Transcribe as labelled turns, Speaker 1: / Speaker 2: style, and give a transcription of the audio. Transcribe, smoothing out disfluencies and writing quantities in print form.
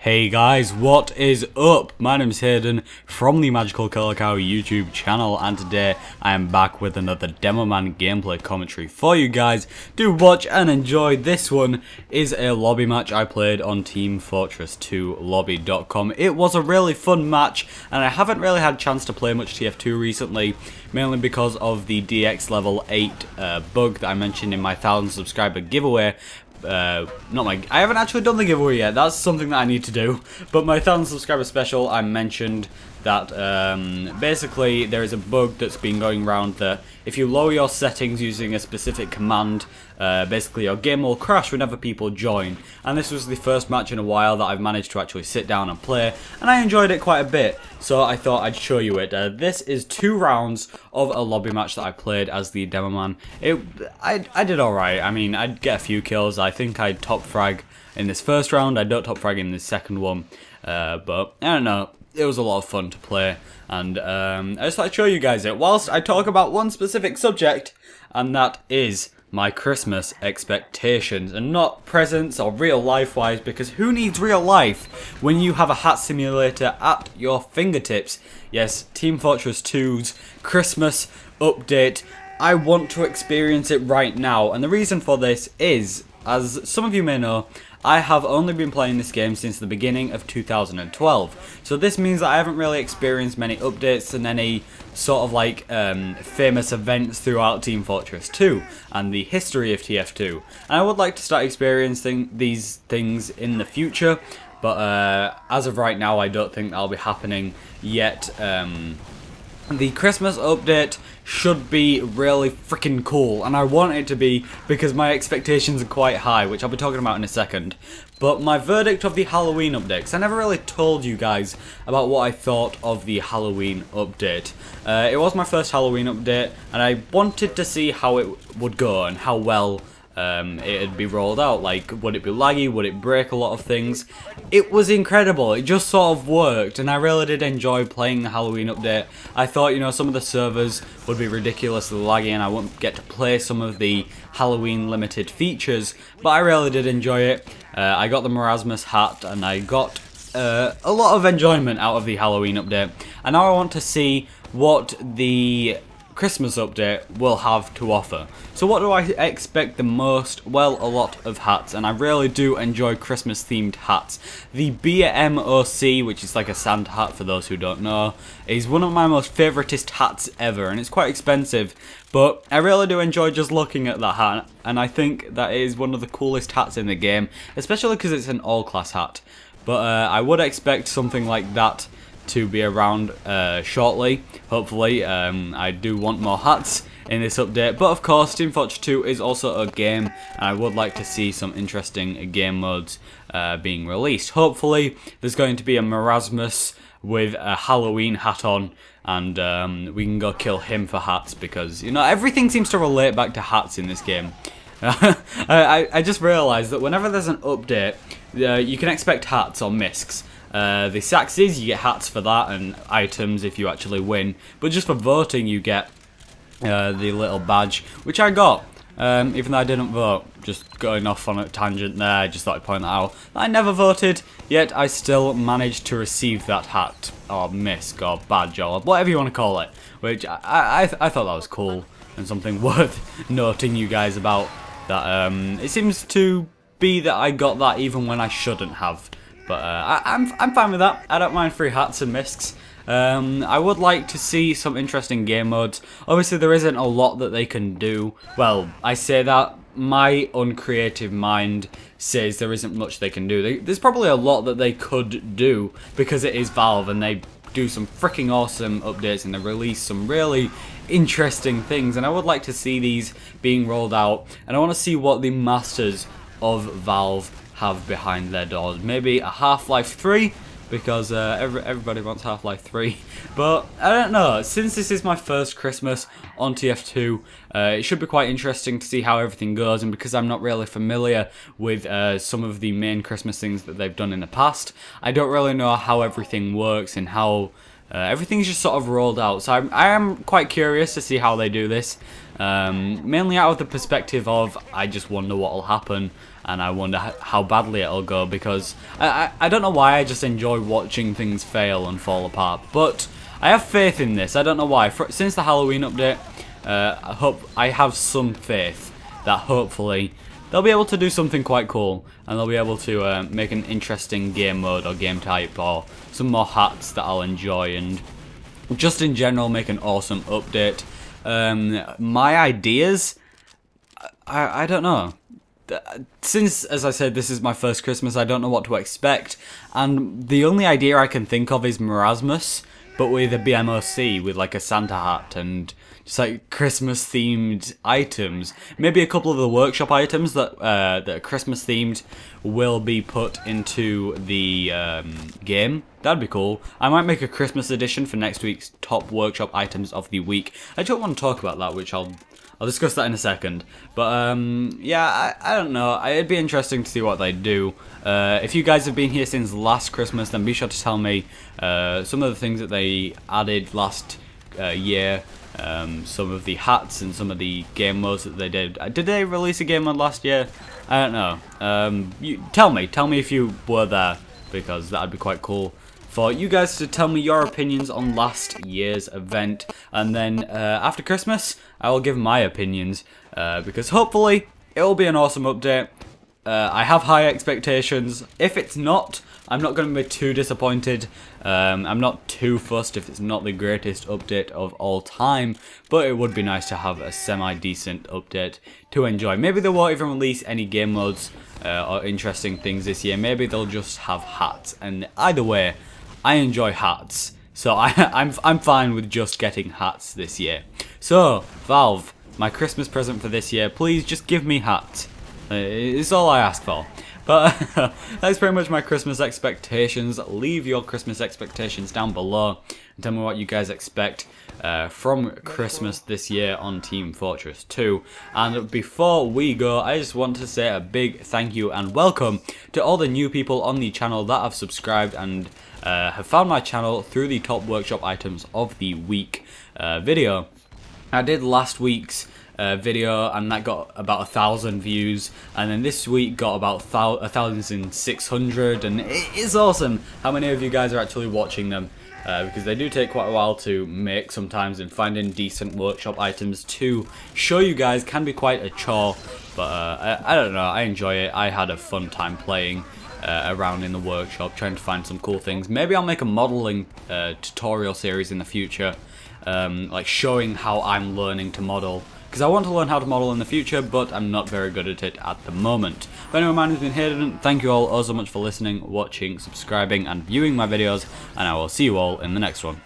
Speaker 1: Hey guys, what is up? My name is Hayden from the Magical Killer Cow YouTube channel, and today I am back with another Demo Man gameplay commentary for you guys. Do watch and enjoy. This one is a lobby match I played on Team Fortress 2 lobby.com. It was a really fun match, and I haven't really had a chance to play much TF2 recently, mainly because of the DX level 8 bug that I mentioned in my 1,000 subscriber giveaway. I haven't actually done the giveaway yet. That's something that I need to do. But my 1,000 subscriber special, I mentioned that basically there is a bug that's been going around that if you lower your settings using a specific command, basically your game will crash whenever people join. And this was the first match in a while that I've managed to actually sit down and play, and I enjoyed it quite a bit, so I thought I'd show you it. This is 2 rounds of a lobby match that I played as the Demo Man. I did alright. I mean, I'd get a few kills. I think I'd top frag in this first round. I don't top frag in this second one, but I don't know. It was a lot of fun to play, and I just thought I'd show you guys it whilst I talk about one specific subject, and that is my Christmas expectations, and not presents or real life wise, because who needs real life when you have a hat simulator at your fingertips? Yes, Team Fortress 2's Christmas update. I want to experience it right now, and the reason for this is, as some of you may know, I have only been playing this game since the beginning of 2012, so this means that I haven't really experienced many updates and any sort of like famous events throughout Team Fortress 2 and the history of TF2, and I would like to start experiencing these things in the future, but as of right now I don't think that'll be happening yet. The Christmas update should be really freaking cool, and I want it to be because my expectations are quite high, which I'll be talking about in a second. But my verdict of the Halloween update, because I never really told you guys about what I thought of the Halloween update. It was my first Halloween update, and I wanted to see how it would go and how well it'd be rolled out. Like, would it be laggy? Would it break a lot of things? It was incredible. It just sort of worked, and I really did enjoy playing the Halloween update. I thought, you know, some of the servers would be ridiculously laggy and I wouldn't get to play some of the Halloween limited features, but I really did enjoy it. I got the Marasmus hat, and I got a lot of enjoyment out of the Halloween update, and now I want to see what the Christmas update will have to offer. So what do I expect the most? Well, a lot of hats, and I really do enjoy Christmas themed hats. The BMOC, which is like a Santa hat for those who don't know, is one of my most favoritist hats ever, and it's quite expensive, but I really do enjoy just looking at that hat, and I think that is one of the coolest hats in the game, especially because it's an all-class hat. But I would expect something like that to be around shortly, hopefully. I do want more hats in this update, but of course Team Fortress 2 is also a game, and I would like to see some interesting game modes being released. Hopefully there's going to be a Marasmus with a Halloween hat on, and we can go kill him for hats, because, you know, everything seems to relate back to hats in this game. I just realised that whenever there's an update, you can expect hats or miscs. The Saxes, you get hats for that, and items if you actually win, but just for voting you get the little badge, which I got, even though I didn't vote. Just going off on a tangent there, I just thought I'd point that out. I never voted, yet I still managed to receive that hat, or misc, or badge, or whatever you want to call it, which I thought that was cool, and something worth noting you guys about, that it seems to be that I got that even when I shouldn't have. But I'm fine with that. I don't mind free hats and miscs. I would like to see some interesting game modes. Obviously there isn't a lot that they can do. Well, I say that, my uncreative mind says there isn't much they can do. There's probably a lot that they could do, because it is Valve and they do some freaking awesome updates and they release some really interesting things, and I would like to see these being rolled out, and I want to see what the masters of Valve have behind their doors. Maybe a Half-Life 3, because everybody wants Half-Life 3, but I don't know. Since this is my first Christmas on TF2, it should be quite interesting to see how everything goes, and because I'm not really familiar with some of the main Christmas things that they've done in the past, I don't really know how everything works and how everything's just sort of rolled out, so I am quite curious to see how they do this, mainly out of the perspective of I just wonder what will happen. and I wonder how badly it'll go, because I don't know why, I just enjoy watching things fail and fall apart, but I have faith in this. I don't know why. Since the Halloween update, I have some faith that hopefully they'll be able to do something quite cool, and they'll be able to make an interesting game mode or game type, or some more hats that I'll enjoy, and just in general make an awesome update. My ideas, I don't know. Since, as I said, this is my first Christmas, I don't know what to expect, and the only idea I can think of is Marasmus, but with a BMOC, with like a Santa hat and just like Christmas themed items. Maybe a couple of the workshop items that that are Christmas themed will be put into the game. That'd be cool. I might make a Christmas edition for next week's top workshop items of the week. I don't want to talk about that, which I'll discuss that in a second. But yeah, I don't know. It'd be interesting to see what they do. If you guys have been here since last Christmas, then be sure to tell me some of the things that they added last year. Some of the hats and some of the game modes that they did. Did they release a game mode last year? I don't know. Tell me if you were there, because that'd be quite cool for you guys to tell me your opinions on last year's event. And then after Christmas, I will give my opinions, because hopefully it will be an awesome update. I have high expectations. If it's not, I'm not going to be too disappointed. I'm not too fussed if it's not the greatest update of all time, but it would be nice to have a semi-decent update to enjoy. Maybe they won't even release any game modes or interesting things this year. Maybe they'll just have hats, and either way, I enjoy hats, so I'm fine with just getting hats this year. So, Valve, my Christmas present for this year, please just give me hats. It's all I ask for. But that's pretty much my Christmas expectations. Leave your Christmas expectations down below and tell me what you guys expect from Christmas this year on Team Fortress 2. And before we go, I just want to say a big thank you and welcome to all the new people on the channel that have subscribed and have found my channel through the top workshop items of the week video. I did last week's video, and that got about 1,000 views, and then this week got about 1,600, and it is awesome how many of you guys are actually watching them, because they do take quite a while to make sometimes, and finding decent workshop items to show you guys can be quite a chore, but I don't know, I enjoy it. I had a fun time playing around in the workshop, trying to find some cool things. Maybe I'll make a modeling tutorial series in the future, like showing how I'm learning to model, because I want to learn how to model in the future, but I'm not very good at it at the moment. But anyway, my name's been Hayden. Thank you all so much for listening, watching, subscribing, and viewing my videos, and I will see you all in the next one.